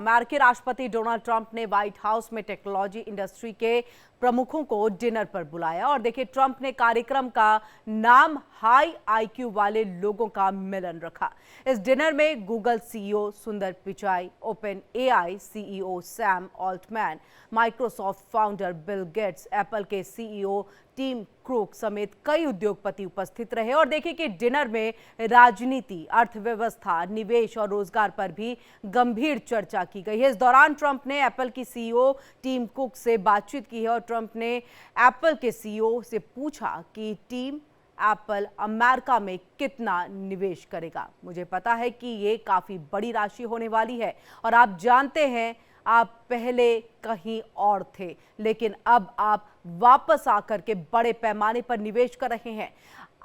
अमेरिकी राष्ट्रपति Donald Trump ने व्हाइट हाउस में टेक्नोलॉजी इंडस्ट्री के प्रमुखों को डिनर पर बुलाया और देखिए ट्रंप ने कार्यक्रम का नाम हाई आईक्यू वाले लोगों का मिलन रखा। इस डिनर में गूगल सीईओ सुंदर Pichai, open AI CEO Sam Altman, Microsoft founder Bill Gates, Apple के सीईओ टिम कुक समेत कई उद्योगपति उपस्थित रहे और देखिए कि डिनर में राजनीति, अर्थव्यवस्था, निवेश और रोजगार पर भी गंभीर चर्चा की गई है। इस दौरान ट्रंप ने एप्पल की सीईओ टिम कुक से बातचीत की है और ट्रंप ने एप्पल के सीईओ से पूछा कि टीम एप्पल अमेरिका में कितना निवेश करेगा। मुझे पता है कि ये काफी बड़ी राशि होने वाली है और आप जानते हैं आप पहले कहीं और थे, लेकिन अब आप वापस आकर के बड़े पैमाने पर निवेश कर रहे हैं।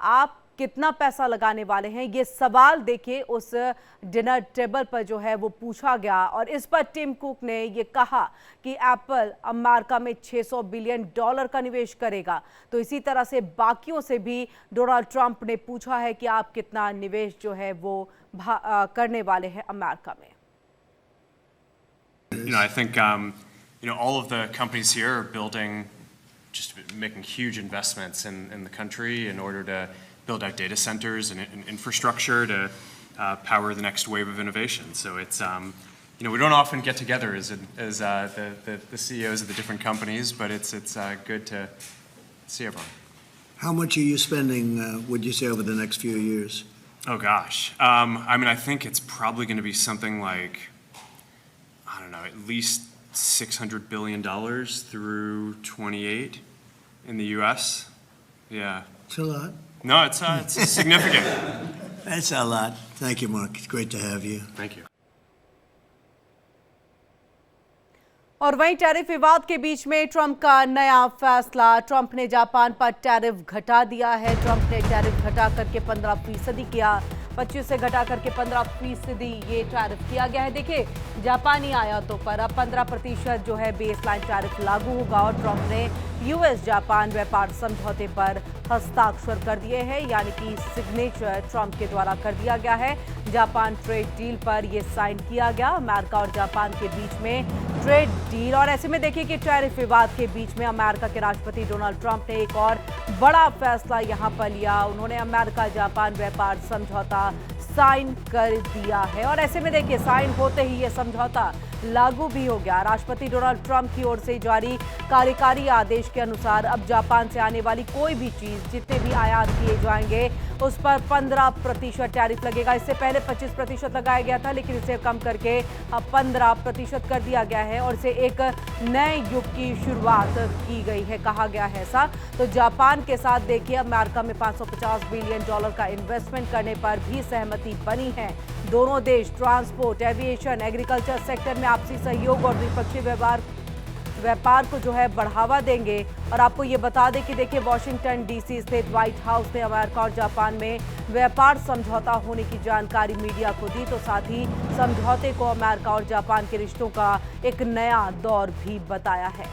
आप कितना पैसा लगाने वाले हैं, ये सवाल देखिए उस डिनर टेबल पर जो है वो पूछा गया और इस पर टिम कुक ने ये कहा कि एप्पल अमेरिका में $600 बिलियन का निवेश करेगा। तो इसी तरह से बाकियों से भी डोनाल्ड ट्रंप ने पूछा है कि आप कितना निवेश जो है वो करने वाले हैं अमेरिका में। I think all of the companies here are making huge investments in the country in order to build out data centers and infrastructure to power the next wave of innovation. So it's we don't often get together as the CEOs of the different companies, but it's good to see everyone. How much are you spending, would you say, over the next few years? Oh gosh, I think it's probably going to be something like, I don't know, at least $600 billion through 28 in the U.S. Yeah. It's a lot. No, it's significant. That's a lot. Thank you, Mark. It's great to have you. Thank you. और वहीं tariff विवाद के बीच में Trump का नया फैसला। Trump ने Japan पर टैरिफ घटा दिया है। ट्रंप ने टैरिफ घटा करके 15% किया, 25 से घटा करके 15% ये टैरिफ किया गया है। देखिए जापानी आयातों पर अब 15% जो है बेसलाइन टैरिफ लागू होगा और ट्रंप ने यूएस जापान व्यापार समझौते पर हस्ताक्षर कर दिए हैं, यानी कि सिग्नेचर ट्रंप के द्वारा कर दिया गया है। जापान ट्रेड डील पर यह साइन किया गया, अमेरिका और जापान के बीच में ट्रेड डील। और ऐसे में देखिए कि टैरिफ विवाद के बीच में अमेरिका के राष्ट्रपति डोनाल्ड ट्रंप ने एक और बड़ा फैसला यहां पर लिया। उन्होंने अमेरिका जापान व्यापार समझौता साइन कर दिया है और ऐसे में देखिए साइन होते ही ये समझौता लागू भी हो गया। राष्ट्रपति डोनाल्ड ट्रंप की ओर से जारी कार्यकारी आदेश के अनुसार अब जापान से आने वाली कोई भी चीज, जितने भी आयात किए जाएंगे उस पर 15% टैरिफ लगेगा। इससे पहले 25% लगाया गया था, लेकिन इसे कम करके अब 15% कर दिया गया है और इसे एक नए युग की शुरुआत की गई है, कहा गया है ऐसा। तो जापान के साथ देखिए अमेरिका में $550 बिलियन का इन्वेस्टमेंट करने पर भी सहमति बनी है। दोनों देश ट्रांसपोर्ट, एविएशन, एग्रीकल्चर सेक्टर में आपसी सहयोग और द्विपक्षीय व्यापार को जो है बढ़ावा देंगे। और आपको ये बता दें कि देखिए वॉशिंगटन डीसी स्थित व्हाइट हाउस ने अमेरिका और जापान में व्यापार समझौता होने की जानकारी मीडिया को दी, तो साथ ही समझौते को अमेरिका और जापान के रिश्तों का एक नया दौर भी बताया है।